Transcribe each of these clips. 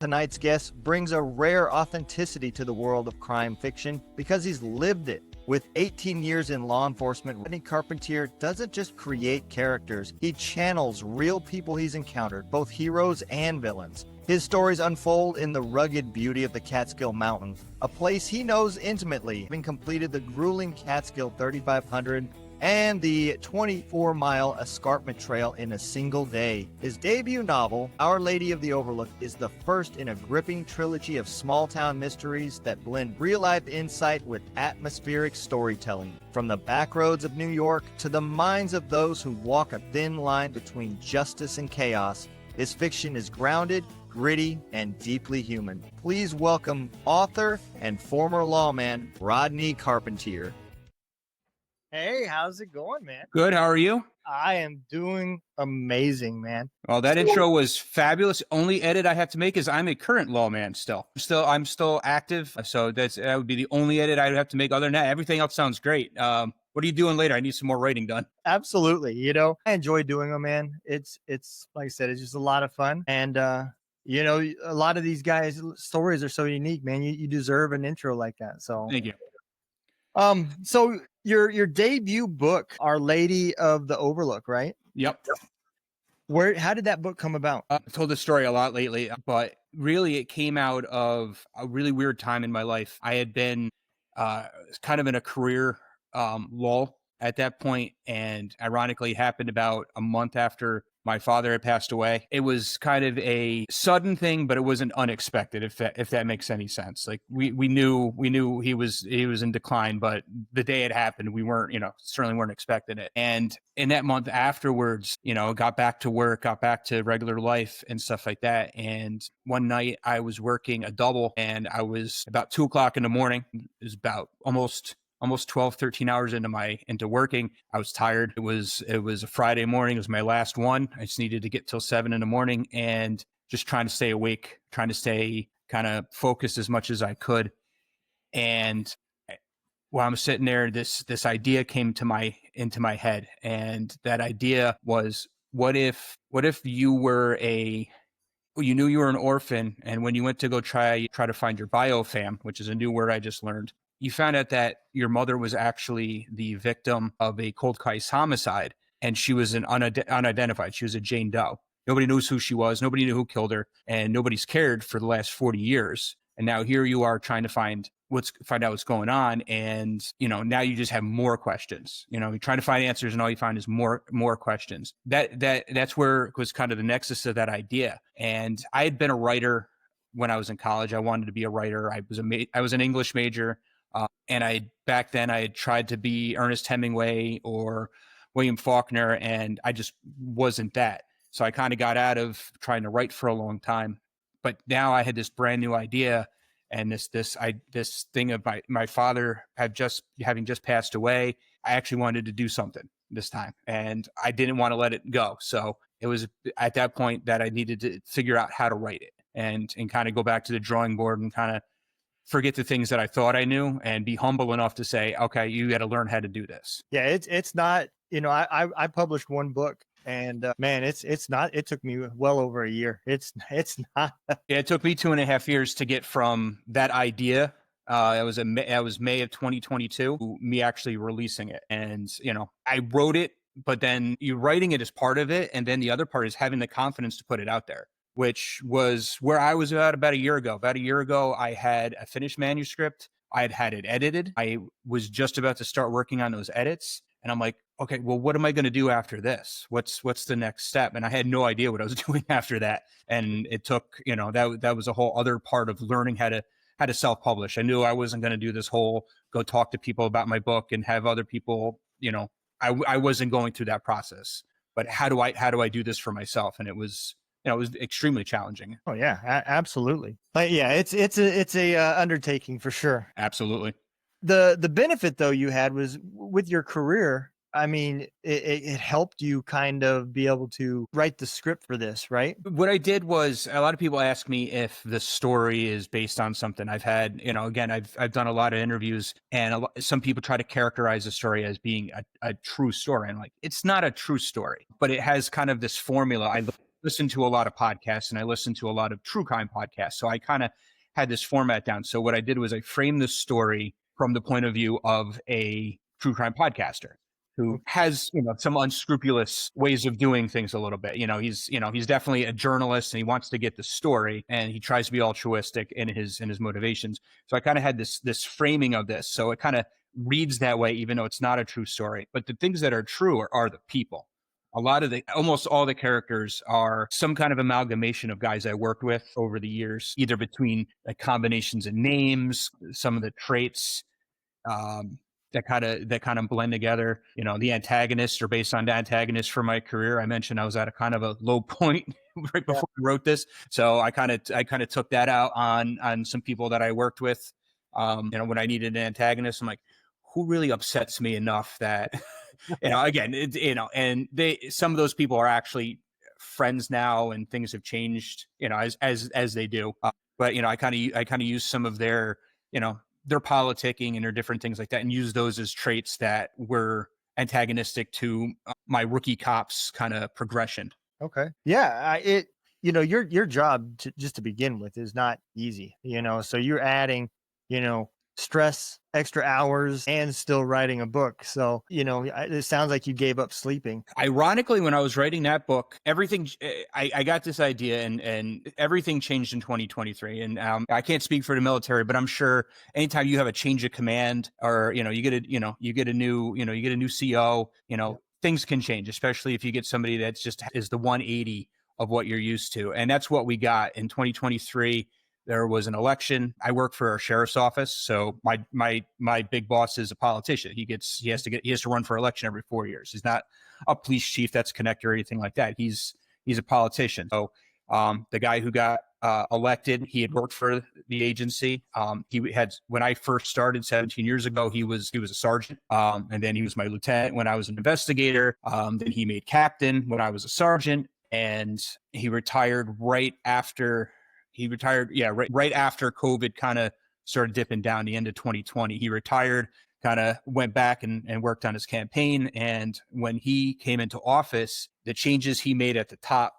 Tonight's guest brings a rare authenticity to the world of crime fiction because he's lived it. With 18 years in law enforcement, Rodney Carpentier doesn't just create characters, he channels real people he's encountered, both heroes and villains. His stories unfold in the rugged beauty of the Catskill Mountains, a place he knows intimately, having completed the grueling Catskill 3500 and the 24-mile escarpment trail in a single day. His debut novel, Our Lady of the Overlook, is the first in a gripping trilogy of small-town mysteries that blend real-life insight with atmospheric storytelling. From the backroads of New York to the minds of those who walk a thin line between justice and chaos, his fiction is grounded, gritty, and deeply human. Please welcome author and former lawman, Rodney Carpentier. Hey, how's it going, man? Good. How are you? I am doing amazing, man. Well, that intro was fabulous. Only edit I have to make is I'm a current lawman still. I'm still active. So that would be the only edit I would have to make. Other than that, everything else sounds great. What are you doing later? I need some more writing done. Absolutely. You know, I enjoy doing them, man. It's like I said, it's just a lot of fun. And, you know, a lot of these guys' stories are so unique, man. You deserve an intro like that. So Thank you. So your debut book, Our Lady of the Overlook, right? Yep. How did that book come about? I've told this story a lot lately, but really it came out of a really weird time in my life. I had been kind of in a career lull at that point, and ironically it happened about a month after my father had passed away. It was kind of a sudden thing, but it wasn't unexpected, if that makes any sense. Like we knew he was in decline, but the day it happened, we weren't, certainly weren't expecting it. And in that month afterwards, got back to work, got back to regular life and stuff like that. And one night I was working a double, and I was about 2:00 in the morning. It was about almost 12, 13 hours into working. I was tired. It was a Friday morning. It was my last one. I just needed to get till 7 in the morning and just trying to stay awake, trying to stay kind of focused as much as I could. And while I'm sitting there, this idea came into my head. And that idea was, what if you were you knew you were an orphan, and when you went to go try to find your biofam, which is a new word I just learned, you found out that your mother was actually the victim of a cold case homicide, and she was an unidentified. She was a Jane Doe. Nobody knows who she was. Nobody knew who killed her, and nobody's cared for the last 40 years. And now here you are trying to find out what's going on, and now you just have more questions. You're trying to find answers, and all you find is more questions. That's where was kind of the nexus of that idea. And I had been a writer when I was in college. I wanted to be a writer. I was an English major. And back then I had tried to be Ernest Hemingway or William Faulkner, and I just wasn't that. So I kind of got out of trying to write for a long time. But now I had this brand new idea, and this thing of my father having just passed away. I actually wanted to do something this time, and I didn't want to let it go. So it was at that point that I needed to figure out how to write it and kind of go back to the drawing board and kind of forget the things that I thought I knew and be humble enough to say, okay, you got to learn how to do this. Yeah, it's not, I published one book, and man, it's not, it took me well over a year. It's not. Yeah, it took me 2.5 years to get from that idea. It was May of 2022, to me actually releasing it. And, I wrote it, but then you writing it is part of it. And then the other part is having the confidence to put it out there, which was where I was about a year ago. About a year ago, I had a finished manuscript. I had it edited. I was just about to start working on those edits. And I'm like, okay, well, what am I going to do after this? What's the next step? And I had no idea what I was doing after that. And it took, that was a whole other part of learning how to self-publish. I knew I wasn't going to do this whole go talk to people about my book and have other people, I wasn't going through that process. But how do I do this for myself? And it was extremely challenging. Oh yeah, absolutely. Yeah, it's a undertaking for sure. Absolutely. The benefit though you had was with your career. I mean, it helped you kind of be able to write the script for this, right? What I did was, a lot of people ask me if the story is based on something. I've had, again, I've done a lot of interviews, and some people try to characterize the story as being a true story. And like, it's not a true story, but it has kind of this formula. listen to a lot of podcasts and I listen to a lot of true crime podcasts. So I kind of had this format down. So what I did was I framed the story from the point of view of a true crime podcaster who has, some unscrupulous ways of doing things a little bit. He's definitely a journalist and he wants to get the story and he tries to be altruistic in his motivations. So I kind of had this framing of this. So it kind of reads that way, even though it's not a true story. But the things that are true are the people. Almost all the characters are some kind of amalgamation of guys I worked with over the years, either between combinations of names, some of the traits, that kind of blend together. The antagonists are based on the antagonists for my career. I mentioned I was at a kind of a low point right before I wrote this. So I kind of took that out on some people that I worked with. When I needed an antagonist, I'm like, who really upsets me enough that, again, and some of those people are actually friends now and things have changed, as they do. But, I kind of use some of their politicking and their different things like that and use those as traits that were antagonistic to my rookie cops kind of progression. Okay. Yeah. Your job just to begin with is not easy, so you're adding, stress, extra hours, and still writing a book. So, it sounds like you gave up sleeping. Ironically, when I was writing that book, everything, I got this idea and everything changed in 2023. And I can't speak for the military, but I'm sure anytime you have a change of command or, you get a new CO, things can change, especially if you get somebody that's just is the 180 of what you're used to. And that's what we got in 2023. There was an election. I work for a sheriff's office, so my big boss is a politician. He has to run for election every 4 years. He's not a police chief that's connected or anything like that. He's a politician. So the guy who got elected, he had worked for the agency. He had, when I first started 17 years ago, he was a sergeant, and then he was my lieutenant when I was an investigator. Then he made captain when I was a sergeant, and he retired right after. Right after COVID kind of started dipping down the end of 2020. He retired, kind of went back and worked on his campaign. And when he came into office, the changes he made at the top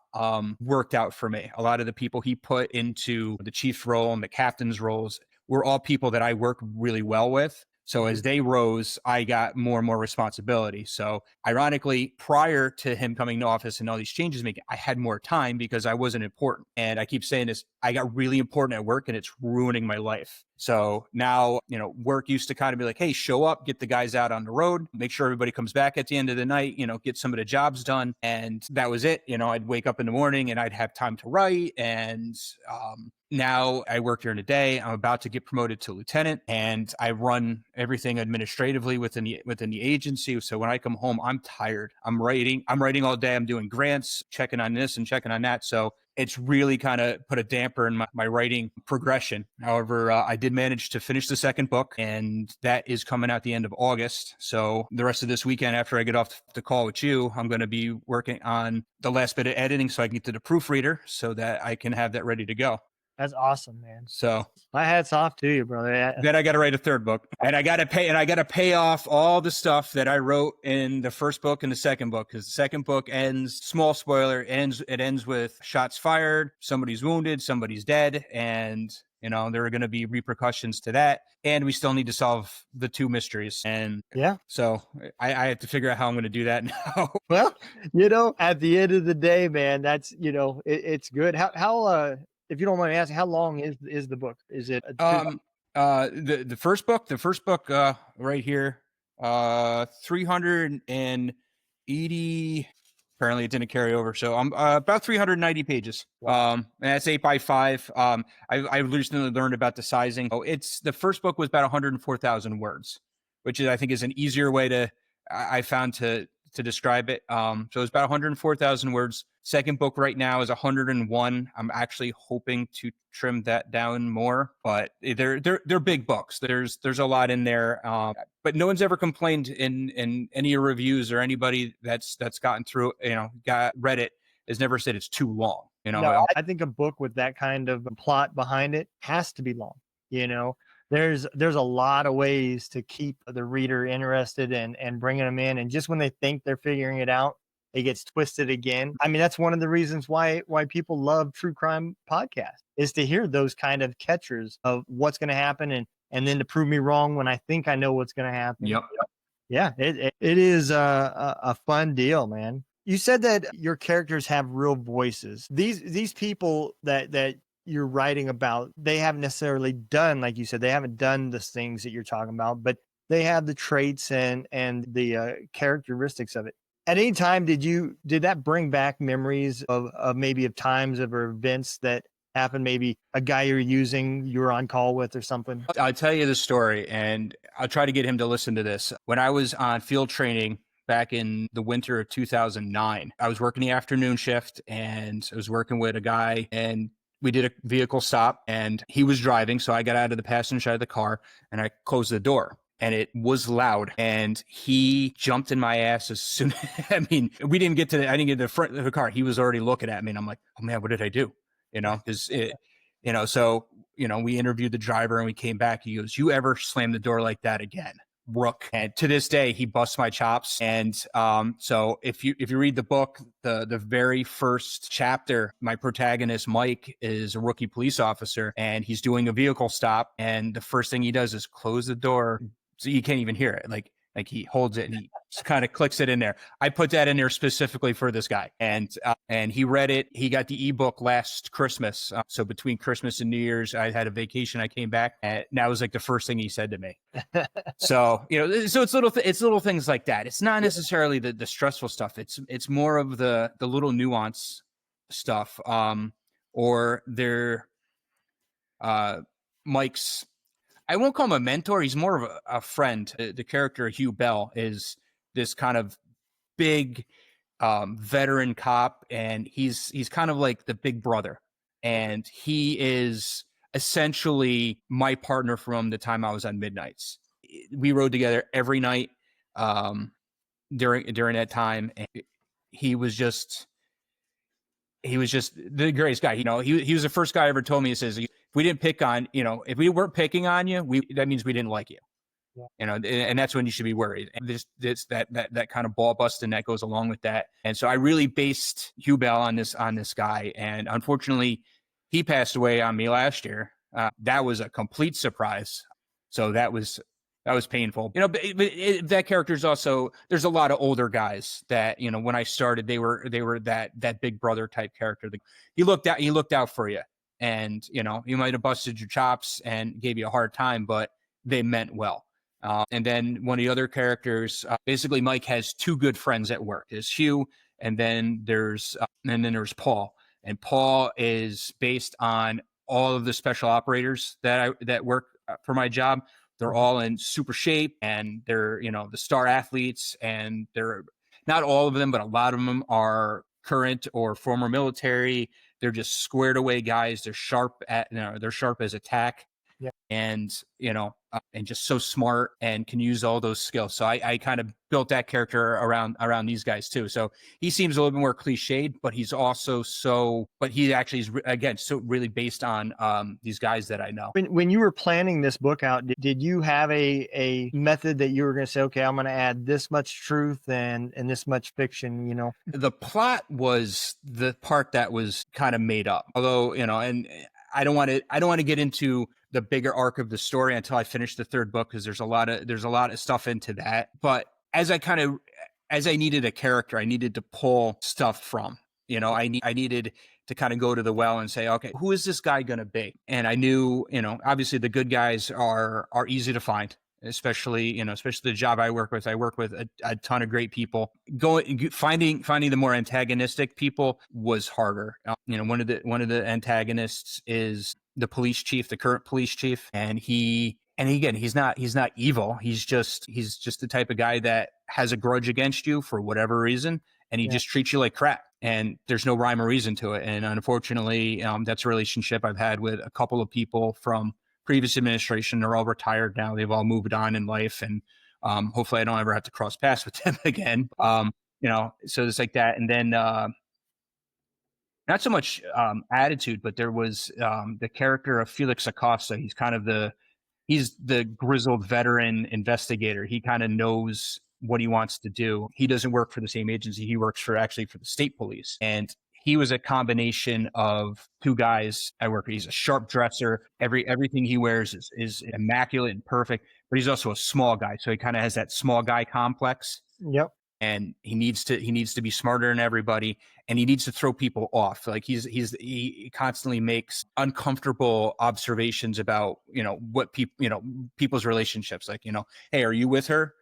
worked out for me. A lot of the people he put into the chief role and the captain's roles were all people that I work really well with. So as they rose, I got more and more responsibility. So ironically, prior to him coming to office and all these changes making, I had more time because I wasn't important. And I keep saying this, I got really important at work and it's ruining my life. So now, work used to kind of be like, hey, show up, get the guys out on the road, make sure everybody comes back at the end of the night, get some of the jobs done. And that was it. I'd wake up in the morning and I'd have time to write. And now I work during the day. I'm about to get promoted to lieutenant and I run everything administratively within the agency. So when I come home, I'm tired. I'm writing all day. I'm doing grants, checking on this and checking on that. So it's really kind of put a damper in my writing progression. However, I did manage to finish the second book and that is coming out the end of August. So the rest of this weekend, after I get off the call with you, I'm going to be working on the last bit of editing so I can get to the proofreader so that I can have that ready to go. That's awesome, man. So my hat's off to you, brother. Then I got to write a third book and I got to pay off all the stuff that I wrote in the first book and the second book. Cause the second book ends, small spoiler, it ends with shots fired. Somebody's wounded, somebody's dead. And there are going to be repercussions to that. And we still need to solve the two mysteries. And so I have to figure out how I'm going to do that now. Well, at the end of the day, man, that's, it's good. How if you don't mind me asking, how long is the book? Is it the first book right here, 380. Apparently it didn't carry over. So I'm about 390 pages. Wow. And that's 8x5. I recently learned about the sizing. The first book was about 104,000 words, which I think is an easier way I found to describe it. So it's about 104,000 words. Second book right now is 101. I'm actually hoping to trim that down more, but they're big books. There's a lot in there. But no one's ever complained in any reviews or anybody that's gotten through, read it has never said it's too long. No, I think a book with that kind of plot behind it has to be long. There's a lot of ways to keep the reader interested and bringing them in. And just when they think they're figuring it out, it gets twisted again. I mean, that's one of the reasons why people love true crime podcasts, is to hear those kind of catchers of what's going to happen, and then to prove me wrong when I think I know what's going to happen. Yep. Yeah, it is a fun deal, man. You said that your characters have real voices. These people that you're writing about, they haven't necessarily done, like you said, they haven't done the things that you're talking about, but they have the traits and the characteristics of it. At any time, did that bring back memories of maybe of times of or events that happened? Maybe a guy you were on call with or something. I'll tell you the story, and I'll try to get him to listen to this. When I was on field training back in the winter of 2009, I was working the afternoon shift, and I was working with a guy, and we did a vehicle stop, and he was driving. So I got out of the passenger side of the car and I closed the door, and it was loud, and he jumped in my ass as soon. I mean, I didn't get to the front of the car. He was already looking at me, and I'm like, oh man, what did I do? Because so, we interviewed the driver and we came back. He goes, you ever slam the door like that again, Rook? And to this day, he busts my chops. And so if you read the book, the very first chapter, my protagonist, Mike, is a rookie police officer, and he's doing a vehicle stop. And the first thing he does is close the door, so you can't even hear it. Like he holds it and he kind of clicks it in there. I put that in there specifically for this guy, and he read it. He got the ebook last Christmas. So between Christmas and New Year's, I had a vacation. I came back, and that was like the first thing he said to me. So so it's little things like that. It's not necessarily the stressful stuff. It's more of the little nuance stuff. Or their Mike's. I won't call him a mentor. He's more of a friend. The character Hugh Bell is this kind of big veteran cop, and he's kind of like the big brother, and he is essentially my partner from the time I was on Midnights. We rode together every night during that time, and he was just the greatest guy. He was the first guy ever told me, he says, if we didn't pick on, if we weren't picking on you, that means we didn't like you. Yeah. And that's when you should be worried. And this that kind of ball busting that goes along with that. And so I really based Hugh Bell on this guy. And unfortunately, he passed away on me last year. That was a complete surprise. So that was painful. But that character is also, there's a lot of older guys that, when I started, they were that big brother type character. He looked out for you, and, you might have busted your chops and gave you a hard time, but they meant well. And then one of the other characters, basically Mike has two good friends at work. There's Hugh, and then there's Paul. And Paul is based on all of the special operators that work for my job. They're all in super shape, and they're, the star athletes, and they're not all of them, but a lot of them are current or former military. They're just squared away guys. They're sharp they're sharp as a tack. Yeah. And, and just so smart and can use all those skills. So I kind of built that character around these guys too. So he seems a little bit more cliched, but he's also but he actually is, again, so really based on these guys that I know. When you were planning this book out, did you have a method that you were going to say, okay, I'm going to add this much truth and this much fiction, The plot was the part that was kind of made up, although, and I don't want to get into the bigger arc of the story until I finish the third book, because there's a lot of stuff into that. But as I needed a character, I needed to pull stuff from, I needed to kind of go to the well and say, okay, who is this guy going to be? And I knew, obviously the good guys are easy to find, especially the job I work with. I work with a ton of great people. Finding the more antagonistic people was harder. One of the antagonists is the police chief, the current police chief, and again, he's not evil. He's just the type of guy that has a grudge against you for whatever reason, and he just treats you like crap. And there's no rhyme or reason to it. And unfortunately, that's a relationship I've had with a couple of people from previous administration. They're all retired now. They've all moved on in life, and hopefully I don't ever have to cross paths with them again. So it's like that. And then not so much attitude, but there was the character of Felix Acosta. He's the grizzled veteran investigator. He kind of knows what he wants to do. He doesn't work for the same agency. He works for the state police. And he was a combination of two guys I work with. He's a sharp dresser. Everything he wears is immaculate and perfect, but he's also a small guy. So he kind of has that small guy complex. Yep. And he needs to be smarter than everybody, and he needs to throw people off. Like he constantly makes uncomfortable observations about, what people's relationships. Like, hey, are you with her?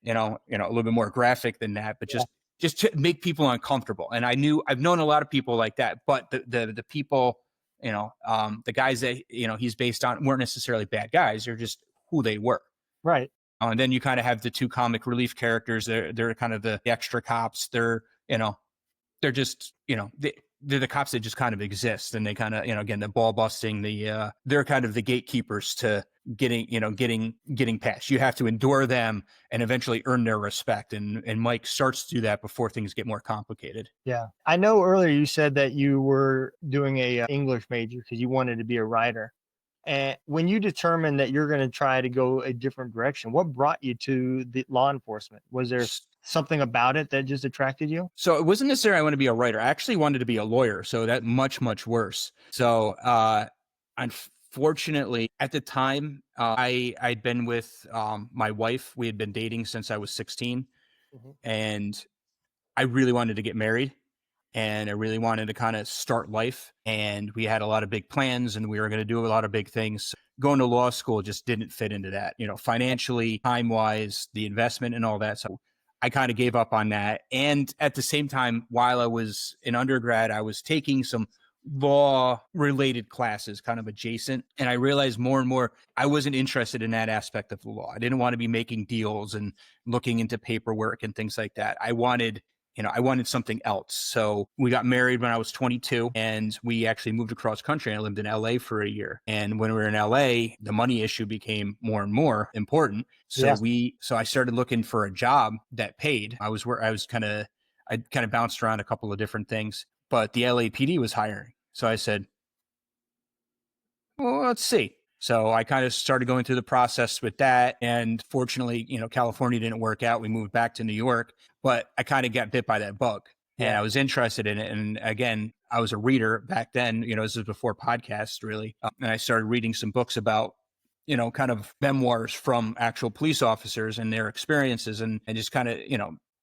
A little bit more graphic than that, but just to make people uncomfortable. And I've known a lot of people like that, but the people, the guys that, he's based on weren't necessarily bad guys. They're just who they were. Right. And then you kind of have the two comic relief characters. They're kind of the extra cops. They're just, they're the cops that just kind of exist. And they kind of, again, the ball busting, they're kind of the gatekeepers to getting past. You have to endure them and eventually earn their respect. And Mike starts to do that before things get more complicated. Yeah. I know earlier you said that you were doing a English major because you wanted to be a writer. And when you determined that you're going to try to go a different direction, what brought you to the law enforcement? Was there something about it that just attracted you? So it wasn't necessarily I want to be a writer. I actually wanted to be a lawyer. So that much, much worse. So unfortunately, at the time, I'd been with my wife. We had been dating since I was 16. Mm-hmm. And I really wanted to get married. And I really wanted to kind of start life. And we had a lot of big plans and we were going to do a lot of big things. Going to law school just didn't fit into that, financially, time-wise, the investment and all that. So I kind of gave up on that. And at the same time, while I was in undergrad, I was taking some law-related classes kind of adjacent. And I realized more and more I wasn't interested in that aspect of the law. I didn't want to be making deals and looking into paperwork and things like that. I wanted something else. So we got married when I was 22 and we actually moved across country. I lived in LA for a year. And when we were in LA, the money issue became more and more important. So so I started looking for a job that paid. I kind of bounced around a couple of different things, but the LAPD was hiring. So I said, well, let's see. So I kind of started going through the process with that. And fortunately, California didn't work out. We moved back to New York, but I kind of got bit by that bug and I was interested in it. And again, I was a reader back then, this was before podcasts really. And I started reading some books about, kind of memoirs from actual police officers and their experiences and just kind of,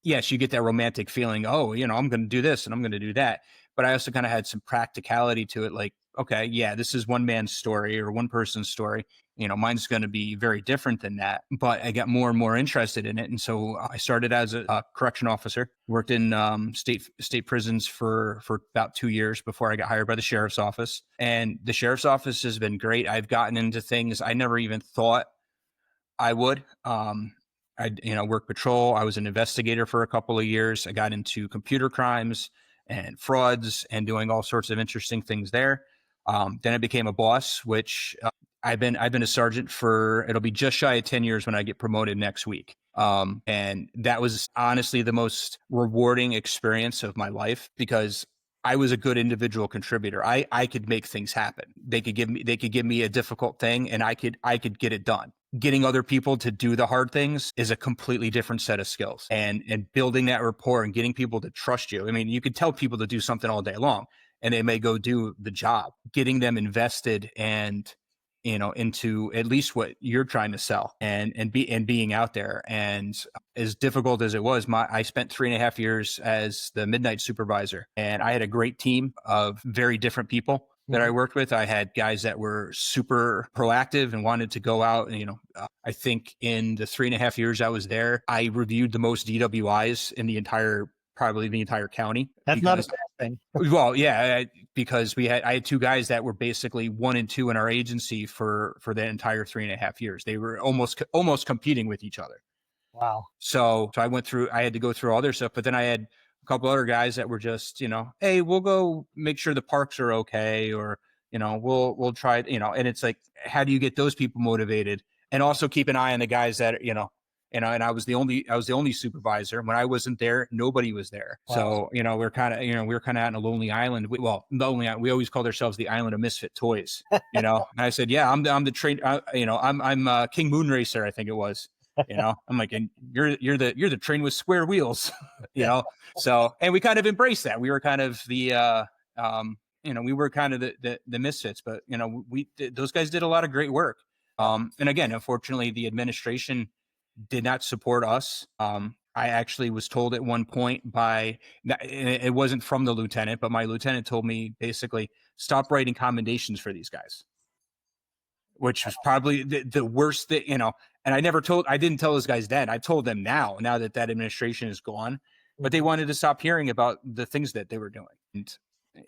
yes, you get that romantic feeling. Oh, I'm going to do this and I'm going to do that. But I also kind of had some practicality to it. Like, okay, yeah, this is one man's story or one person's story. Mine's going to be very different than that. But I got more and more interested in it. And so I started as a correction officer, worked in state prisons for about 2 years before I got hired by the sheriff's office. And the sheriff's office has been great. I've gotten into things I never even thought I would. I worked patrol. I was an investigator for a couple of years. I got into computer crimes and frauds and doing all sorts of interesting things there. Then I became a boss, which I've been a sergeant it'll be just shy of 10 years when I get promoted next week. And that was honestly the most rewarding experience of my life because I was a good individual contributor. I could make things happen. They could give me a difficult thing and I could get it done. Getting other people to do the hard things is a completely different set of skills and building that rapport and getting people to trust you. I mean, you could tell people to do something all day long and they may go do the job. Getting them invested and, into at least what you're trying to sell and being out there. And as difficult as it was, I spent 3.5 years as the midnight supervisor and I had a great team of very different people that I worked with. I had guys that were super proactive and wanted to go out. And, I think in the 3.5 years I was there, I reviewed the most DWIs in probably the entire county. That's not a bad thing. Well, yeah, because I had two guys that were basically 1 and 2 in our agency for the entire 3.5 years. They were almost competing with each other. Wow. So I had to go through all their stuff, but then I had a couple other guys that were just, hey, we'll go make sure the parks are okay. Or, we'll try, and it's like, how do you get those people motivated and also keep an eye on the guys that, and I was the only supervisor. When I wasn't there, nobody was there. Wow. So, we're kind of out on a lonely island. We always called ourselves the island of misfit toys, and I said, yeah, I'm the train, I'm King Moonracer, I think it was. I'm like, and you're the train with square wheels, Yeah. So, and we kind of embraced that. We were kind of we were kind of the misfits, but those guys did a lot of great work. And again, unfortunately, the administration did not support us. I actually was told at one point it wasn't from the lieutenant, but my lieutenant told me basically, stop writing commendations for these guys, which was probably the worst thing, and I didn't tell those guys then. I told them now that administration is gone, but they wanted to stop hearing about the things that they were doing.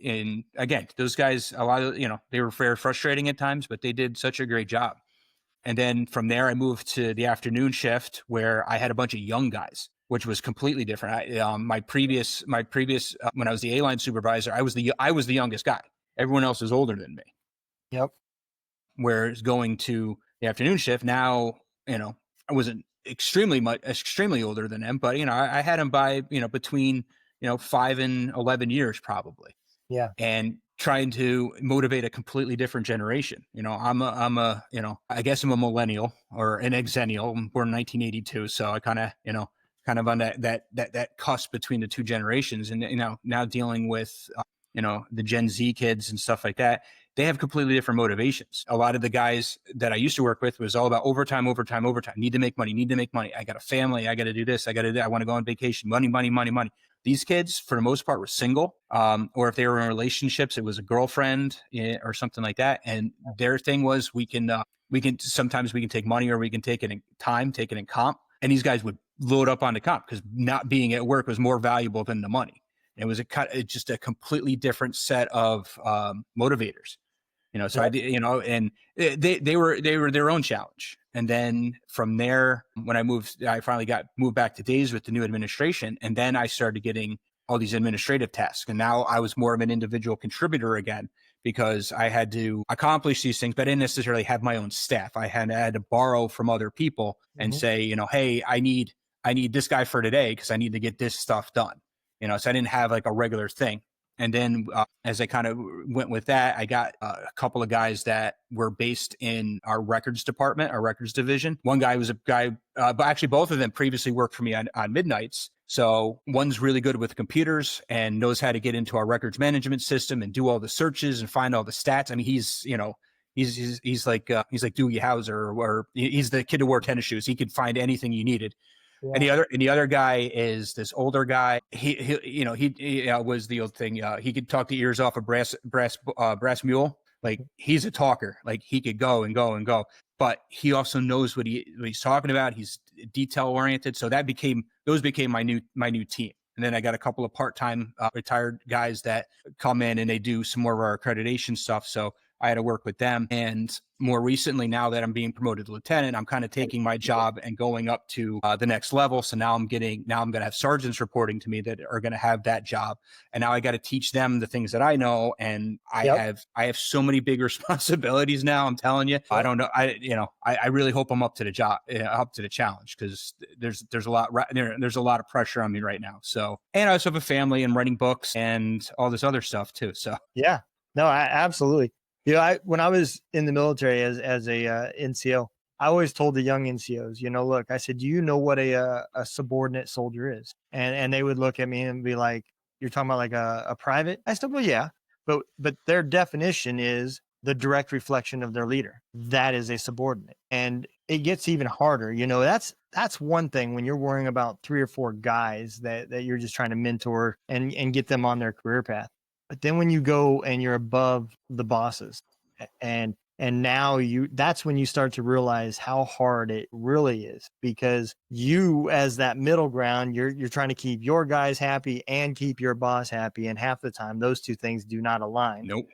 And again, those guys, a lot of, they were very frustrating at times, but they did such a great job. And then from there, I moved to the afternoon shift where I had a bunch of young guys, which was completely different. My previous when I was the A-line supervisor, I was the youngest guy. Everyone else was older than me. Yep. Whereas going to the afternoon shift now, I wasn't extremely older than them, but I had them by between 5 and 11 years probably. Yeah. And trying to motivate a completely different generation. I guess I'm a millennial or an exennial. I'm born in 1982, so I kind of on that cusp between the two generations, and now dealing with the Gen Z kids and stuff like that. They have completely different motivations. A lot of the guys that I used to work with was all about overtime. Need to make money. I got a family. I got to do this. I want to go on vacation. Money. These kids, for the most part, were single, or if they were in relationships, it was a girlfriend or something like that. And their thing was, we can sometimes we can take money, or we can take it in time, take it in comp. And these guys would load up on the comp because not being at work was more valuable than the money. And it was just a completely different set of motivators. So I did, and they were their own challenge. And then from there, when I finally moved back to days with the new administration. And then I started getting all these administrative tasks. And now I was more of an individual contributor again, because I had to accomplish these things, but I didn't necessarily have my own staff. I had to borrow from other people and say, hey, I need this guy for today because I need to get this stuff done. So I didn't have like a regular thing. And then as I kind of went with that, I got a couple of guys that were based in our records department, our records division. One guy was a guy, but actually both of them previously worked for me on midnights. So one's really good with computers and knows how to get into our records management system and do all the searches and find all the stats. I mean, he's like Doogie Howser, or he's the kid who wore tennis shoes. He could find anything you needed. Yeah. And the other guy is this older guy. He was the old thing. He could talk the ears off a brass mule. Like, he's a talker. Like, he could go and go and go, but he also knows what he's talking about. He's detail oriented. So those became my new team. And then I got a couple of part-time retired guys that come in and they do some more of our accreditation stuff. So I had to work with them. And more recently, now that I'm being promoted to lieutenant, I'm kind of taking my job and going up to the next level. So now I'm going to have sergeants reporting to me that are going to have that job. And now I got to teach them the things that I know. And I have so many big responsibilities now. I'm telling you, I don't know. I really hope I'm up to the job, up to the challenge, because there's a lot of pressure on me right now. So, and I also have a family and writing books and all this other stuff too. So yeah, no, absolutely. When I was in the military as a NCO, I always told the young NCOs, look, I said, do you know what a subordinate soldier is? And they would look at me and be like, you're talking about like a private? I said, well, yeah, but their definition is the direct reflection of their leader. That is a subordinate. And it gets even harder. That's one thing when you're worrying about 3 or 4 guys that you're just trying to mentor and get them on their career path. But then when you go and you're above the bosses and now that's when you start to realize how hard it really is, because you, as that middle ground, you're trying to keep your guys happy and keep your boss happy. And half the time those two things do not align. Nope.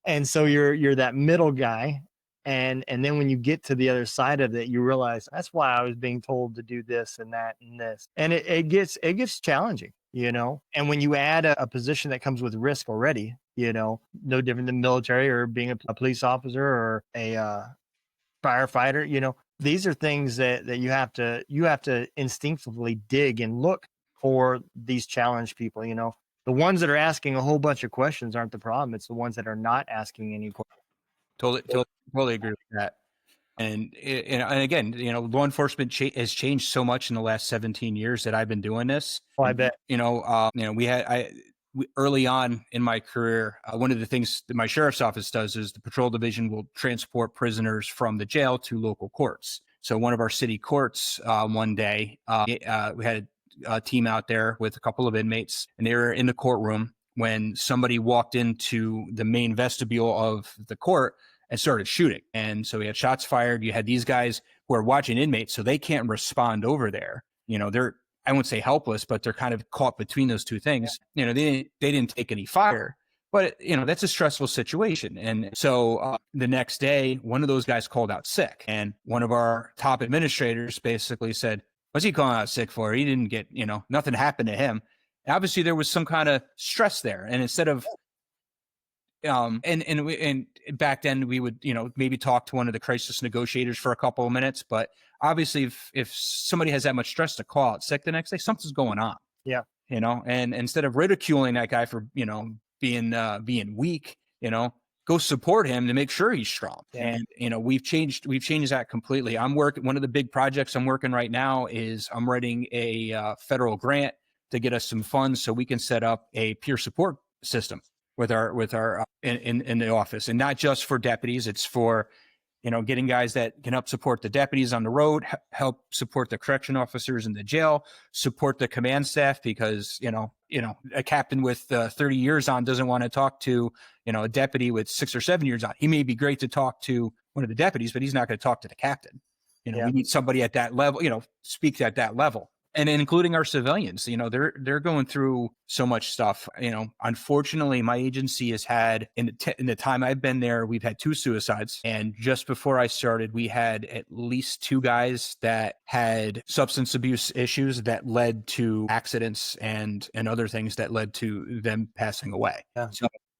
And so you're that middle guy. And then when you get to the other side of it, you realize that's why I was being told to do this and that and this. And it gets challenging. And when you add a position that comes with risk already, no different than military or being a police officer or a firefighter, these are things that you have to instinctively dig and look for these challenged people. The ones that are asking a whole bunch of questions aren't the problem. It's the ones that are not asking any questions. Totally agree with that. And again, law enforcement has changed so much in the last 17 years that I've been doing this. Oh, I bet. Early on in my career, one of the things that my sheriff's office does is the patrol division will transport prisoners from the jail to local courts. So one of our city courts, one day, we had a team out there with a couple of inmates, and they were in the courtroom when somebody walked into the main vestibule of the court and started shooting. And so we had shots fired. You had these guys who are watching inmates, so they can't respond over there. They're, I won't say helpless, but they're kind of caught between those two things. They didn't take any fire, but that's a stressful situation. And so the next day, one of those guys called out sick, and one of our top administrators basically said, "What's he calling out sick for? He didn't get, nothing happened to him." And obviously there was some kind of stress there. And instead of, and back then we would, maybe talk to one of the crisis negotiators for a couple of minutes, but obviously if somebody has that much stress to call out sick the next day, something's going on. Yeah. And instead of ridiculing that guy for, being weak, go support him to make sure he's strong. Yeah. And we've changed that completely. One of the big projects I'm working right now is I'm writing a federal grant to get us some funds so we can set up a peer support system with our in the office, and not just for deputies. It's for, getting guys that can help support the deputies on the road, help support the correction officers in the jail, support the command staff, because, a captain with 30 years on doesn't want to talk to, a deputy with 6 or 7 years on. He may be great to talk to one of the deputies, but he's not going to talk to the captain. We need somebody at that level, speak at that level. And including our civilians, they're going through so much stuff. Unfortunately, my agency has had, in the time I've been there, we've had 2 suicides. And just before I started, we had at least 2 guys that had substance abuse issues that led to accidents and other things that led to them passing away. Yeah.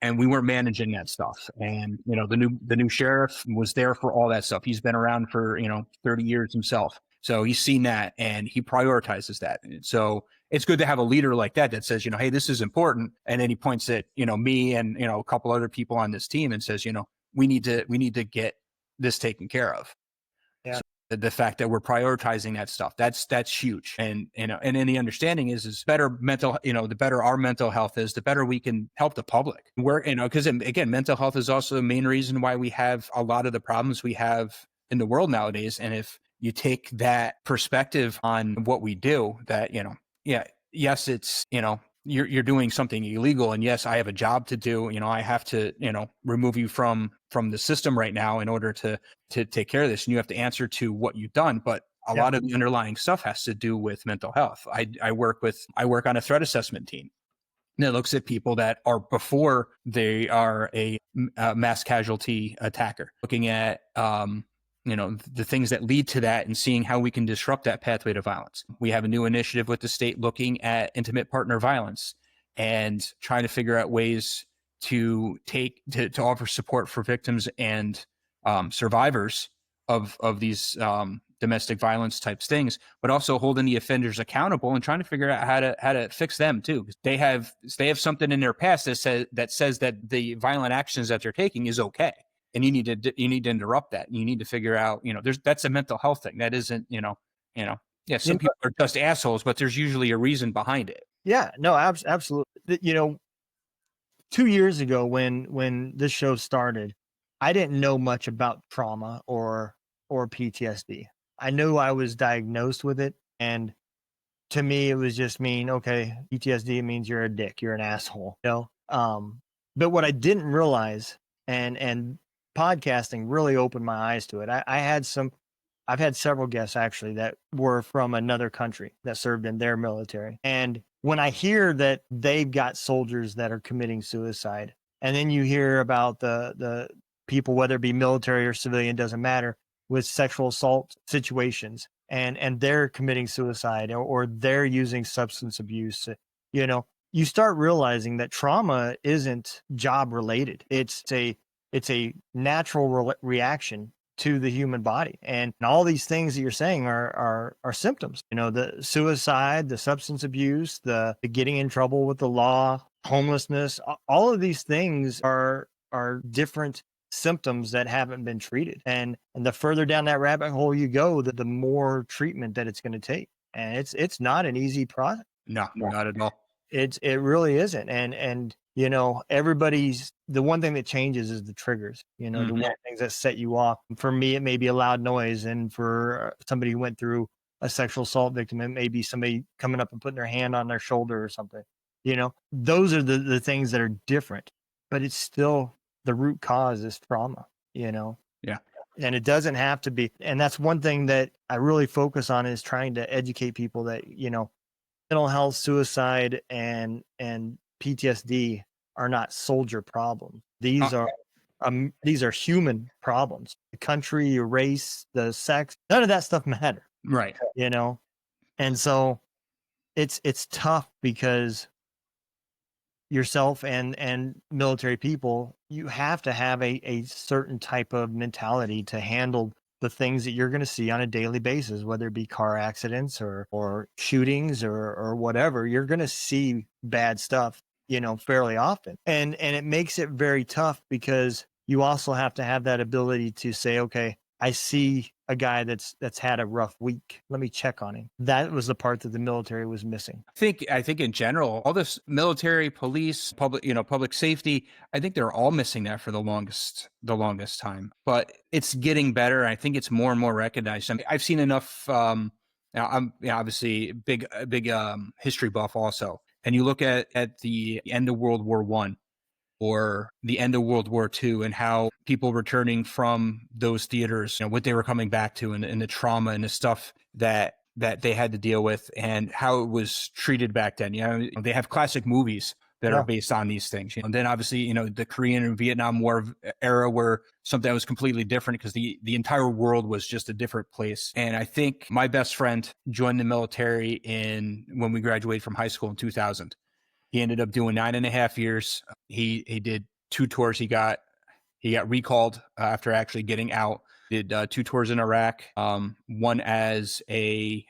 And we weren't managing that stuff. And, the new sheriff was there for all that stuff. He's been around for, 30 years himself. So he's seen that and he prioritizes that. And so it's good to have a leader like that says, hey, this is important. And then he points at, me and, a couple other people on this team and says, we need to get this taken care of. Yeah. So the fact that we're prioritizing that stuff, that's huge. And, and then the understanding is better mental, the better our mental health is, the better we can help the public. Because again, mental health is also the main reason why we have a lot of the problems we have in the world nowadays. And if you take that perspective on what we do, that, yes, it's, you're doing something illegal, and yes, I have a job to do, I have to, remove you from the system right now in order to take care of this. And you have to answer to what you've done. But a lot of the underlying stuff has to do with mental health. I work on a threat assessment team that looks at people that are before they are a mass casualty attacker, looking at, the things that lead to that and seeing how we can disrupt that pathway to violence. We have a new initiative with the state looking at intimate partner violence and trying to figure out ways to offer support for victims and survivors of these domestic violence types things, but also holding the offenders accountable and trying to figure out how to fix them too. They have something in their past that says that the violent actions that they're taking is okay. And you need to interrupt that. You need to figure out, that's a mental health thing. That isn't, some people are just assholes, but there's usually a reason behind it. Yeah, no, absolutely. 2 years ago when this show started, I didn't know much about trauma or PTSD. I knew I was diagnosed with it. And to me, it was just okay, PTSD means you're a dick, you're an asshole, but what I didn't realize, and podcasting really opened my eyes to it. I've had several guests actually that were from another country that served in their military. And when I hear that they've got soldiers that are committing suicide, and then you hear about the people, whether it be military or civilian, doesn't matter, with sexual assault situations, and they're committing suicide or they're using substance abuse, you start realizing that trauma isn't job related. It's a natural reaction to the human body. And all these things that you're saying are symptoms, the suicide, the substance abuse, the getting in trouble with the law, homelessness, all of these things are different symptoms that haven't been treated. And the further down that rabbit hole you go, the more treatment that it's going to take. And it's not an easy process. No, not at all. It really isn't. And everybody's, the one thing that changes is the triggers. The one things that set you off. For me, it may be a loud noise, and for somebody who went through a sexual assault victim, it may be somebody coming up and putting their hand on their shoulder or something. Those are the things that are different, but it's still, the root cause is trauma. Yeah. And it doesn't have to be. And that's one thing that I really focus on, is trying to educate people that, mental health, suicide, and PTSD are not soldier problems. These are human problems. The country, your race, the sex, none of that stuff matter. Right. And so it's tough, because yourself and military people, you have to have a certain type of mentality to handle the things that you're going to see on a daily basis, whether it be car accidents or shootings or whatever. You're going to see bad stuff, fairly often. And it makes it very tough, because you also have to have that ability to say, okay, I see a guy that's had a rough week. Let me check on him. That was the part that the military was missing. I think in general, all this military, police, public safety, I think they're all missing that for the longest time. But it's getting better. I think it's more and more recognized. I mean, I've seen enough. Now I'm obviously a big history buff also, and you look at the end of World War I or the end of World War II, and how people returning from those theaters, what they were coming back to, and the trauma and the stuff that they had to deal with, and how it was treated back then. They have classic movies that are based on these things. And then obviously, the Korean and Vietnam War era, where something that was completely different, because the entire world was just a different place. And I think my best friend joined the military when we graduated from high school in 2000. He ended up doing 9.5 years. He did 2 tours. He got recalled after actually getting out. Did 2 tours in Iraq. One as a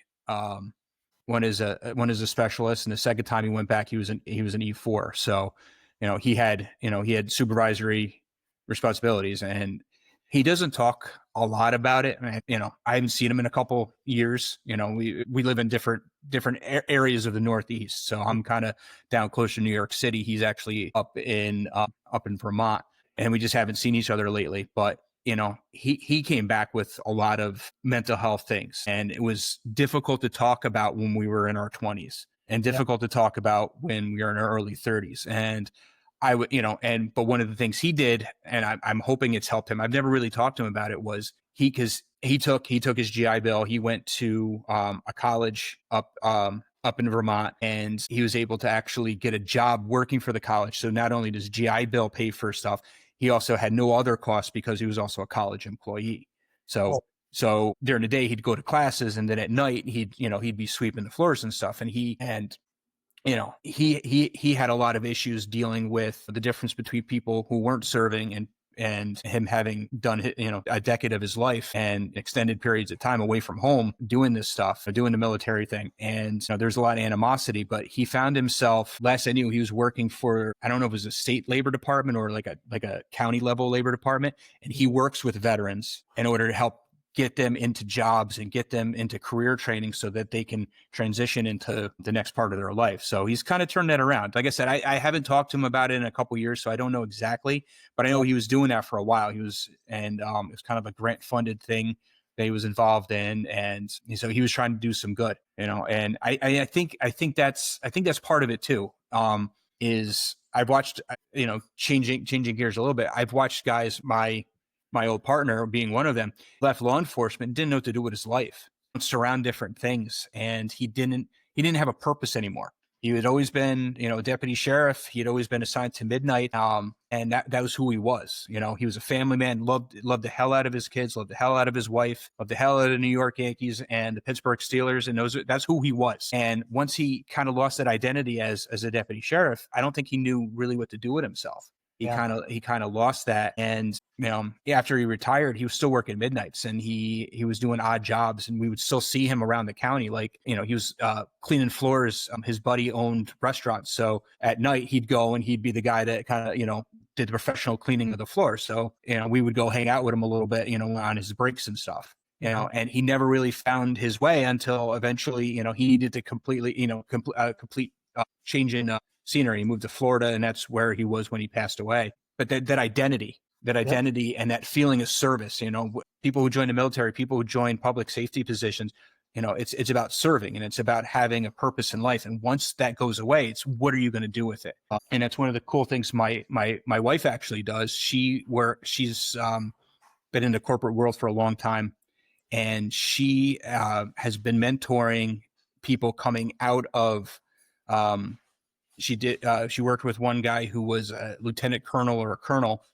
specialist, and the second time he went back, he was an E4. So, he had supervisory responsibilities, and he doesn't talk a lot about it. I haven't seen him in a couple years. We live in different areas of the Northeast. So I'm kind of down close to New York City. He's actually up in Vermont, and we just haven't seen each other lately. But he came back with a lot of mental health things, and it was difficult to talk about when we were in our 20s, and difficult to talk about when we were in our early 30s. And I would, but one of the things he did, and I'm hoping it's helped him, I've never really talked to him about it, was because he took his GI Bill. He went to a college up in Vermont, and he was able to actually get a job working for the college. So not only does GI Bill pay for stuff, he also had no other costs, because he was also a college employee. So during the day he'd go to classes, and then at night he'd be sweeping the floors and stuff. And he had a lot of issues dealing with the difference between people who weren't serving and him having done a decade of his life and extended periods of time away from home doing this stuff, doing the military thing. And there's a lot of animosity, but he found himself, last I knew, he was working for, I don't know if it was a state labor department or like a county level labor department. And he works with veterans in order to help get them into jobs and get them into career training so that they can transition into the next part of their life. So he's kind of turned that around. Like I said, I haven't talked to him about it in a couple of years, so I don't know exactly, but I know he was doing that for a while. It was kind of a grant funded thing that he was involved in. And so he was trying to do some good, and I think that's part of it too. Is I've watched, changing gears a little bit. I've watched guys, my old partner being one of them, left law enforcement, didn't know what to do with his life, surround different things. And he didn't have a purpose anymore. He had always been, a deputy sheriff. He had always been assigned to midnight. And that was who he was. He was a family man, loved the hell out of his kids, loved the hell out of his wife, loved the hell out of the New York Yankees and the Pittsburgh Steelers. And that's who he was. And once he kind of lost that identity as a deputy sheriff, I don't think he knew really what to do with himself. He kind of lost that. And, after he retired, he was still working midnights, and he was doing odd jobs, and we would still see him around the county. Like, he was cleaning floors. His buddy owned restaurants. So at night he'd go and he'd be the guy that kind of, did the professional cleaning of the floor. So, we would go hang out with him a little bit, on his breaks and stuff, and he never really found his way until eventually, he needed to completely, complete change in scenery. He moved to Florida, and that's where he was when he passed away. But that identity, and that feeling of service, people who join the military, people who join public safety positions, it's about serving, and it's about having a purpose in life. And once that goes away, it's what are you going to do with it? And that's one of the cool things my wife actually does. She's been in the corporate world for a long time, and she has been mentoring people coming out of. She worked with one guy who was a lieutenant colonel or a colonel,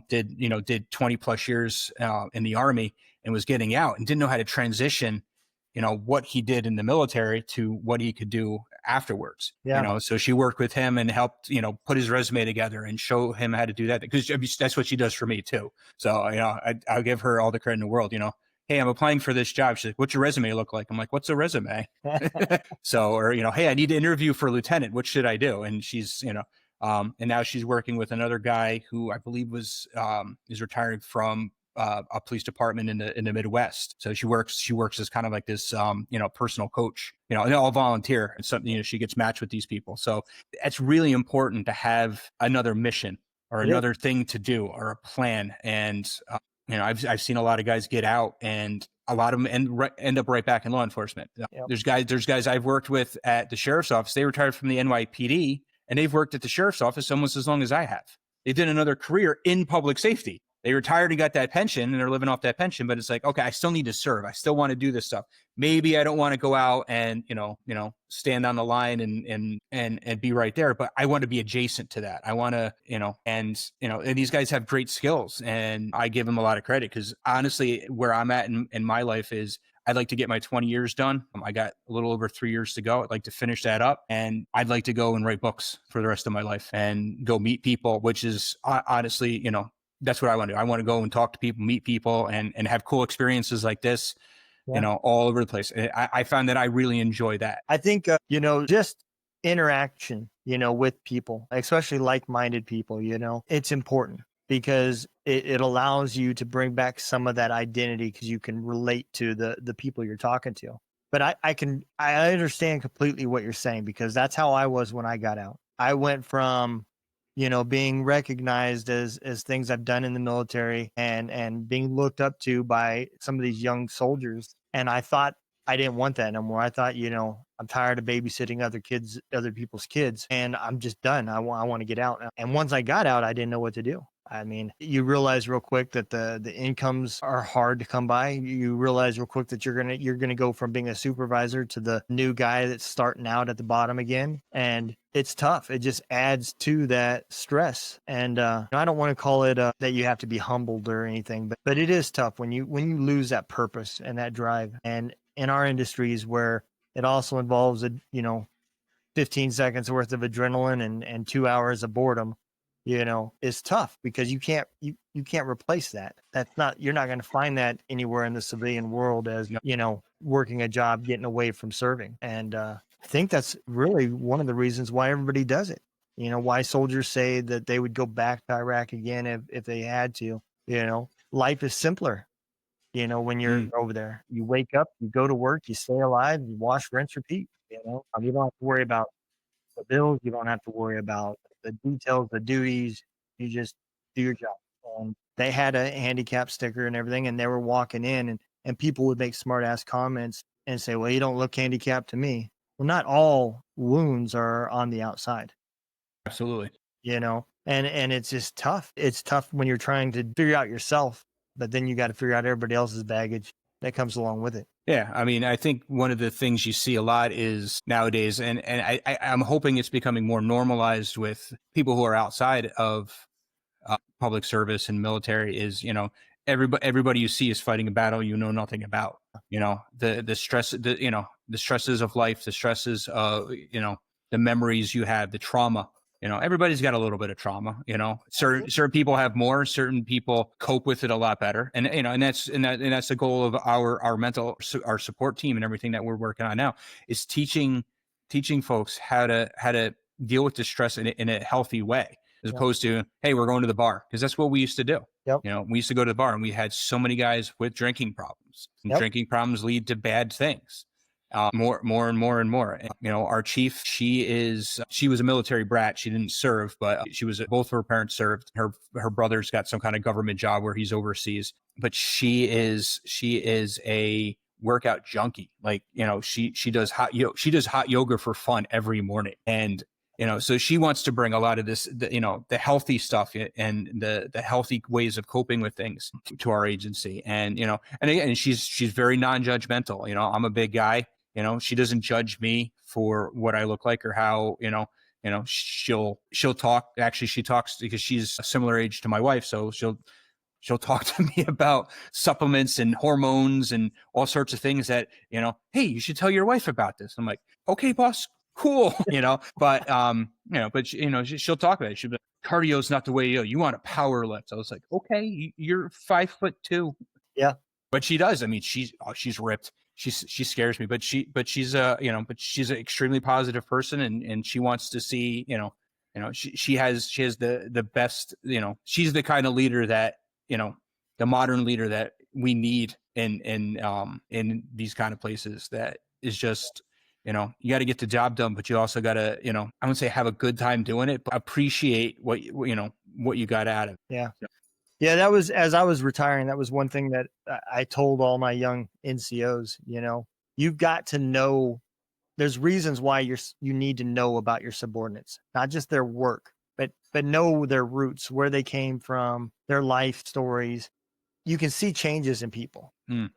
did 20 plus years in the Army, and was getting out and didn't know how to transition, what he did in the military to what he could do afterwards. Yeah. So she worked with him and helped, put his resume together and show him how to do that, because that's what she does for me too. So, I'll give her all the credit in the world. Hey, I'm applying for this job. She's like, what's your resume look like? I'm like, what's a resume? So, or, hey, I need to interview for lieutenant. What should I do? And she's, and now she's working with another guy who I believe is retired from a police department in the Midwest. So she works as kind of like this, personal coach, and all volunteer, and something, she gets matched with these people. So it's really important to have another mission or another thing to do or a plan. And, I've seen a lot of guys get out, and a lot of them end up right back in law enforcement. Yep. There's guys I've worked with at the sheriff's office. They retired from the NYPD, and they've worked at the sheriff's office almost as long as I have. They did another career in public safety. They retired and got that pension, and they're living off that pension. But it's like, okay, I still need to serve. I still want to do this stuff. Maybe I don't want to go out and, stand on the line and be right there, but I want to be adjacent to that. I want to, and these guys have great skills, and I give them a lot of credit, because honestly, where I'm at in my life is I'd like to get my 20 years done. I got a little over 3 years to go. I'd like to finish that up, and I'd like to go and write books for the rest of my life and go meet people, which is honestly, that's what I want to do. I want to go and talk to people, meet people, and have cool experiences like this, all over the place. I found that I really enjoy that. I think, just interaction, with people, especially like-minded people, it's important, because it allows you to bring back some of that identity, because you can relate to the people you're talking to. But I understand completely what you're saying, because that's how I was when I got out. I went from, being recognized as things I've done in the military, and being looked up to by some of these young soldiers. And I thought I didn't want that no more. I thought, I'm tired of babysitting other people's kids, and I'm just done. I want to get out. And once I got out, I didn't know what to do. I mean, you realize real quick that the incomes are hard to come by. You realize real quick that you're gonna go from being a supervisor to the new guy that's starting out at the bottom again, and it's tough. It just adds to that stress. And I don't want to call it that you have to be humbled or anything, but it is tough when you lose that purpose and that drive. And in our industries, where it also involves 15 seconds worth of adrenaline and 2 hours of boredom, is tough, because you can't replace that. You're not going to find that anywhere in the civilian world as, working a job, getting away from serving. And I think that's really one of the reasons why everybody does it. Why soldiers say that they would go back to Iraq again if they had to. Life is simpler. When you're over there, you wake up, you go to work, you stay alive, you wash, rinse, repeat. You don't have to worry about the bills. You don't have to worry about the details, the duties. You just do your job. And they had a handicap sticker and everything, and they were walking in, and people would make smart ass comments and say, well, you don't look handicapped to me. Well, not all wounds are on the outside. Absolutely. And it's just tough. It's tough when you're trying to figure out yourself, but then you got to figure out everybody else's baggage that comes along with it. Yeah, I mean, I think one of the things you see a lot is nowadays, and I'm hoping it's becoming more normalized with people who are outside of public service and military, is everybody you see is fighting a battle you know nothing about. The stress, the stresses of life, the stresses of the memories you have, the trauma. Everybody's got a little bit of trauma. Certain people have more. Certain people cope with it a lot better, and that's the goal of our support team and everything that we're working on now, is teaching folks how to deal with the stress in a healthy way. as Yep. opposed to, hey, we're going to the bar, because that's what we used to do. Yep. We used to go to the bar, and we had so many guys with drinking problems. And Yep. drinking problems lead to bad things. More and more and more. Our chief, she was a military brat. She didn't serve, but both of her parents served. Her brother's got some kind of government job where he's overseas, but she is a workout junkie. Like, she does hot yoga for fun every morning. And, so she wants to bring a lot of this, the healthy stuff and the healthy ways of coping with things to our agency. And, and again, she's very non-judgmental. I'm a big guy. She doesn't judge me for what I look like or how, she'll talk. Actually, she talks because she's a similar age to my wife. So she'll talk to me about supplements and hormones and all sorts of things that, hey, you should tell your wife about this. I'm like, okay, boss, cool. But, she'll talk about it. She'll be like, cardio's not the way you want to power lift. I was like, okay, you're 5'2". Yeah. But she does. I mean, she's ripped. She scares me, but she's an extremely positive person, and she wants to see, she has the best, she's the kind of leader that, the modern leader that we need in these kind of places. That is just, you got to get the job done, but you also got to, I wouldn't say have a good time doing it, but appreciate what you got out of it. Yeah. Yeah, that was, as I was retiring, that was one thing that I told all my young NCOs, you've got to know, there's reasons why you need to know about your subordinates, not just their work, but know their roots, where they came from, their life stories. You can see changes in people, and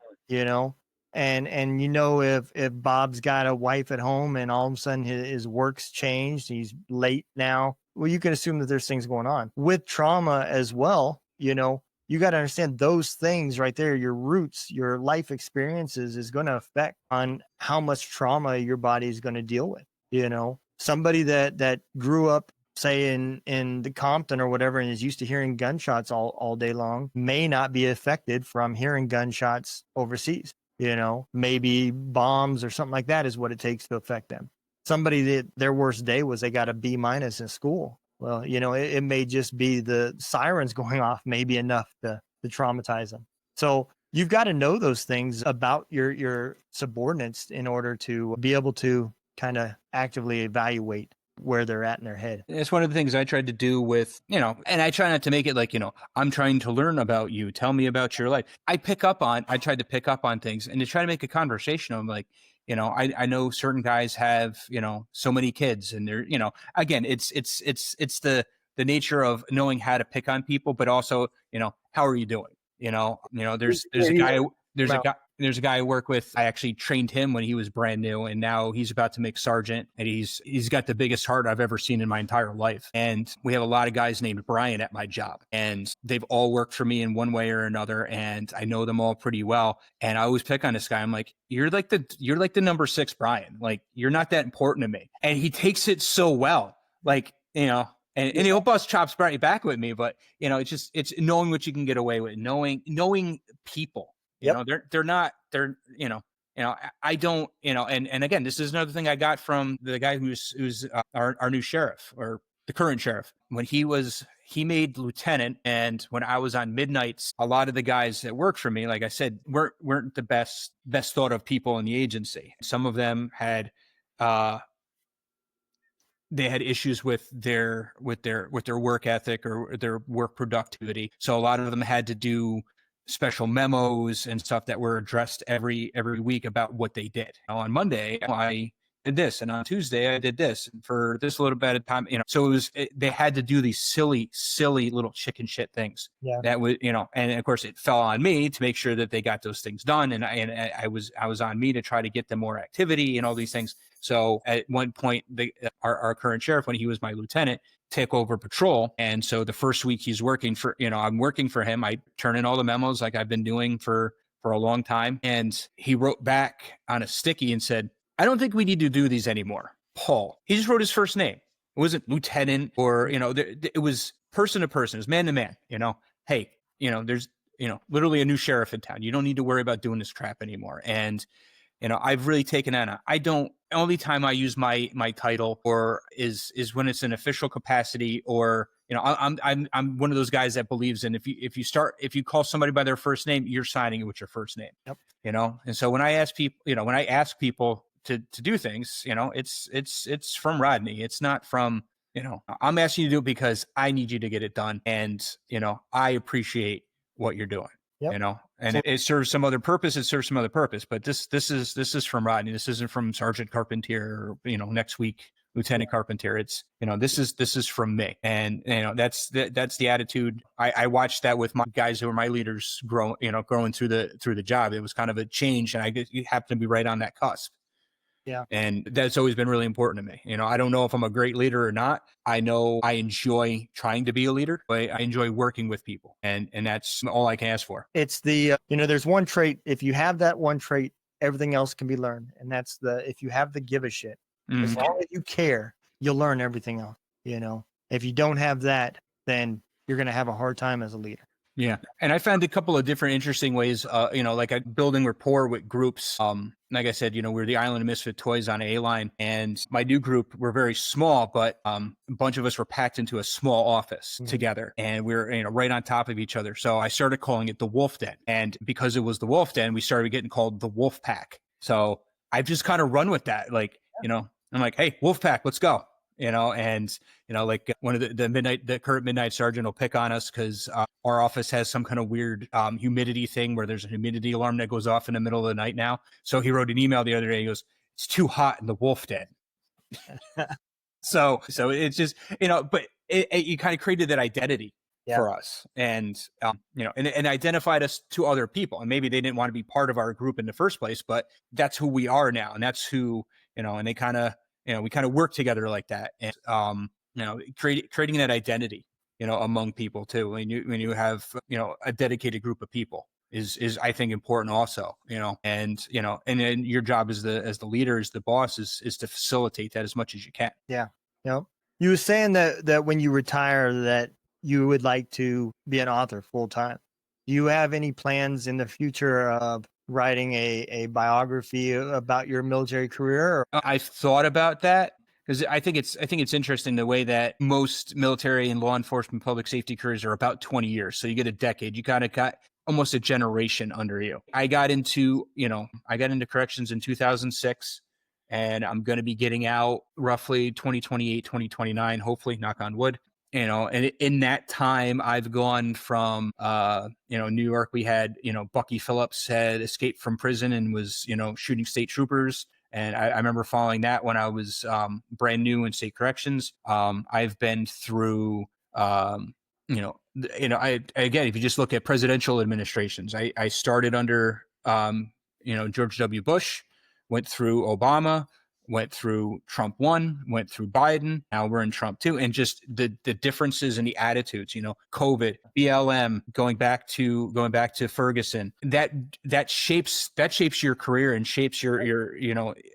if Bob's got a wife at home and all of a sudden his work's changed, he's late now, well, you can assume that there's things going on with trauma as well. You got to understand those things right there. Your roots, your life experiences is going to affect on how much trauma your body is going to deal with. Somebody that grew up, say in the Compton or whatever, and is used to hearing gunshots all day long, may not be affected from hearing gunshots overseas. Maybe bombs or something like that is what it takes to affect them. Somebody that their worst day was they got a B- in school. Well, it may just be the sirens going off, maybe enough to traumatize them. So you've got to know those things about your subordinates in order to be able to kind of actively evaluate where they're at in their head. It's one of the things I tried to do with, and I try not to make it like, I'm trying to learn about you. Tell me about your life. I tried to pick up on things and to try to make a conversation. I'm like, I know certain guys have, so many kids, and they're, again, it's the nature of knowing how to pick on people, but also, how are you doing? There's a guy I work with. I actually trained him when he was brand new, and now he's about to make sergeant, and he's got the biggest heart I've ever seen in my entire life. And we have a lot of guys named Brian at my job, and they've all worked for me in one way or another, and I know them all pretty well. And I always pick on this guy. I'm like, you're like the number 6 Brian. Like, you're not that important to me. And he takes it so well. Like, and he'll bust chops right back with me, but it's knowing what you can get away with, knowing people. Yep. I don't, and again, this is another thing I got from the guy who's our new sheriff, or the current sheriff. When he made lieutenant, and when I was on midnights, a lot of the guys that worked for me, like I said, weren't the best thought of people in the agency. Some of them had, they had issues with their work ethic or their work productivity. So a lot of them had to do special memos and stuff that were addressed every week about what they did. On Monday, I did this, and on Tuesday I did this, and for this little bit of time, so they had to do these silly little chicken shit things. Yeah. That was, and of course it fell on me to make sure that they got those things done. And I was on me to try to get them more activity and all these things. So at one point, our current sheriff, when he was my lieutenant, took over patrol. And so the first week he's working for, I'm working for him. I turn in all the memos like I've been doing for a long time. And he wrote back on a sticky and said, I don't think we need to do these anymore. Paul. He just wrote his first name. It wasn't lieutenant or, it was person to person. It was man to man, hey, there's, literally a new sheriff in town. You don't need to worry about doing this crap anymore. And, I've really taken on only time I use my title or is when it's an official capacity or I'm one of those guys that believes in if you call somebody by their first name, you're signing it with your first name. Yep. And so when I ask people to do things, it's from Rodney. It's not from, I'm asking you to do it because I need you to get it done. And, I appreciate what you're doing. Yep. And So- it serves some other purpose. It serves some other purpose, but this is from Rodney. This isn't from Sergeant Carpentier or, next week, Lieutenant Carpentier. It's, this is from me. And, that's the attitude. I watched that with my guys who are my leaders growing through the job. It was kind of a change, and you happen to be right on that cusp. Yeah. And that's always been really important to me. I don't know if I'm a great leader or not. I know I enjoy trying to be a leader, but I enjoy working with people. And that's all I can ask for. It's the, there's one trait. If you have that one trait, everything else can be learned. And that's if you have the give a shit, as long as you care, you'll learn everything else. If you don't have that, then you're going to have a hard time as a leader. Yeah. And I found a couple of different interesting ways, like building rapport with groups. Like I said, we're the Island of Misfit Toys on A-Line, and my new group, we're very small, but a bunch of us were packed into a small office together, and we're right on top of each other. So I started calling it the Wolf Den. And because it was the Wolf Den, we started getting called the Wolf Pack. So I've just kind of run with that. Like, I'm like, hey, Wolf Pack, let's go. Like one of the current midnight sergeant will pick on us because our office has some kind of weird humidity thing where there's a humidity alarm that goes off in the middle of the night now. So he wrote an email the other day. He goes, "It's too hot in the Wolf Den." so it's just, but you kind of created that identity for us, and and identified us to other people. And maybe they didn't want to be part of our group in the first place, but that's who we are now, and that's who and they kind of. We kind of work together like that, and creating that identity, among people too. When you have a dedicated group of people is I think important also. And then your job as the leader, as the boss, is to facilitate that as much as you can. Yeah. You were saying that when you retire, that you would like to be an author full time. Do you have any plans in the future of writing a biography about your military career? I've thought about that because I think it's interesting the way that most military and law enforcement public safety careers are about 20 years. So you get a decade. You kind of got almost a generation under you. I got into corrections in 2006, and I'm going to be getting out roughly 2028, 2029, hopefully, knock on wood. And in that time, I've gone from, New York, we had, Bucky Phillips had escaped from prison and was, shooting state troopers. And I remember following that when I was brand new in state corrections. I've been through, again, if you just look at presidential administrations, I started under, George W. Bush, went through Obama, went through Trump 1, went through Biden. Now we're in Trump 2, and just the differences in the attitudes, COVID, BLM, going back to Ferguson, that shapes your career and shapes your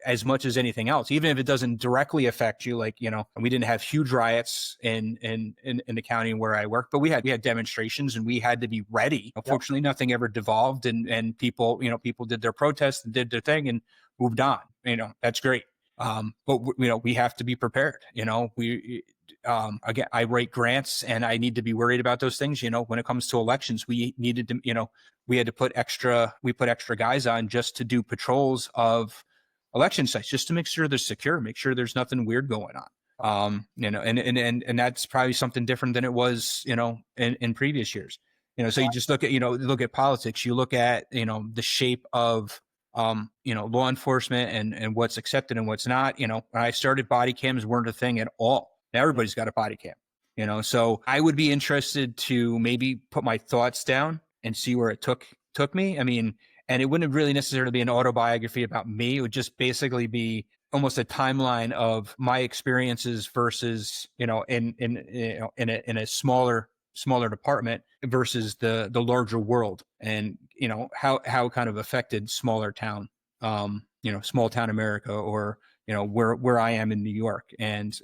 as much as anything else, even if it doesn't directly affect you. Like, we didn't have huge riots in the county where I work, but we had demonstrations and we had to be ready. Unfortunately, nothing ever devolved, and people did their protests and did their thing and moved on. That's great. But we have to be prepared. Again, I write grants and I need to be worried about those things. When it comes to elections, we needed to, we had to put extra guys on just to do patrols of election sites, just to make sure they're secure, make sure there's nothing weird going on. And that's probably something different than it was, in previous years. So you just look at politics, you look at, the shape of, law enforcement and what's accepted and what's not. When I started, body cams weren't a thing at all. Now everybody's got a body cam, so I would be interested to maybe put my thoughts down and see where it took me. I mean, and it wouldn't really necessarily be an autobiography about me. It would just basically be almost a timeline of my experiences versus, in a smaller department versus the larger world, and how kind of affected smaller town, small town America, or where I am in New York, and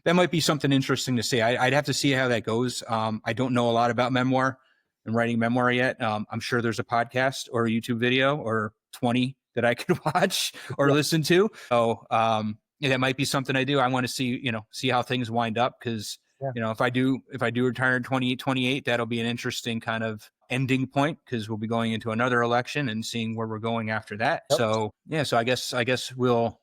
that might be something interesting to see. I'd have to see how that goes. I don't know a lot about memoir and writing memoir yet. I'm sure there's a podcast or a YouTube video or 20 that I could watch or listen to. So that might be something I do. I want to see how things wind up, because Yeah. if I do retire in 2028, that'll be an interesting kind of ending point, because we'll be going into another election and seeing where we're going after that. Yep. So yeah, so I guess we'll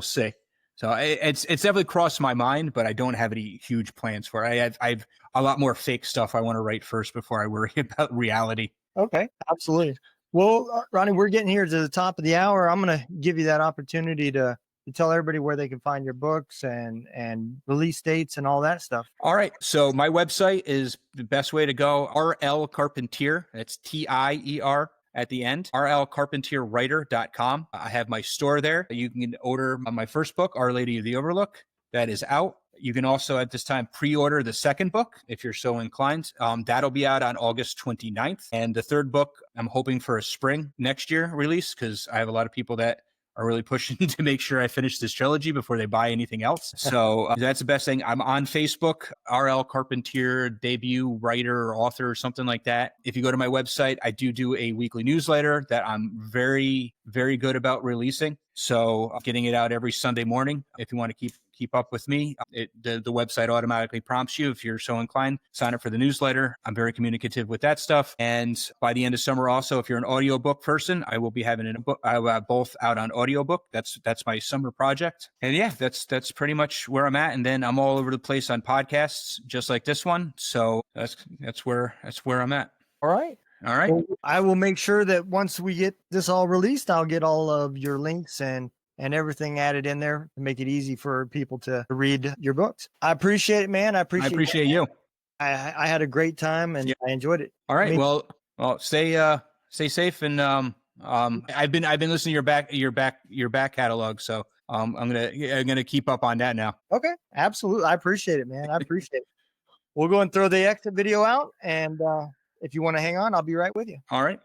see. So it's definitely crossed my mind, but I don't have any huge plans for it. I've a lot more fake stuff I want to write first before I worry about reality. Okay, absolutely. Well, Ronnie, we're getting here to the top of the hour. I'm going to give you that opportunity to tell everybody where they can find your books and release dates and all that stuff. All right. So my website is the best way to go. RL Carpentier. That's TIER at the end. rlcarpentierwriter.com. I have my store there. You can order my first book, Our Lady of the Overlook. That is out. You can also at this time pre-order the second book if you're so inclined. That'll be out on August 29th. And the third book, I'm hoping for a spring next year release, because I have a lot of people that are really pushing to make sure I finish this trilogy before they buy anything else. So that's the best thing. I'm on Facebook, RL Carpentier, debut writer or author or something like that. If you go to my website, I do a weekly newsletter that I'm very, very good about releasing. So getting it out every Sunday morning. If you want to keep up with me, the website automatically prompts you, if you're so inclined, sign up for the newsletter. I'm very communicative with that stuff. And by the end of summer also, if you're an audiobook person, I will be having a book. I will have both out on audiobook. That's my summer project. And yeah, that's pretty much where I'm at. And then I'm all over the place on podcasts, just like this one. So that's where I'm at. All right. All right. Well, I will make sure that once we get this all released, I'll get all of your links and everything added in there to make it easy for people to read your books. I appreciate it, man. I appreciate you. I had a great time and I enjoyed it. All right. Well, stay safe. And I've been listening to your back catalog. So I'm gonna keep up on that now. Okay. Absolutely. I appreciate it, man. I appreciate it. We'll go and throw the exit video out, and if you want to hang on, I'll be right with you. All right.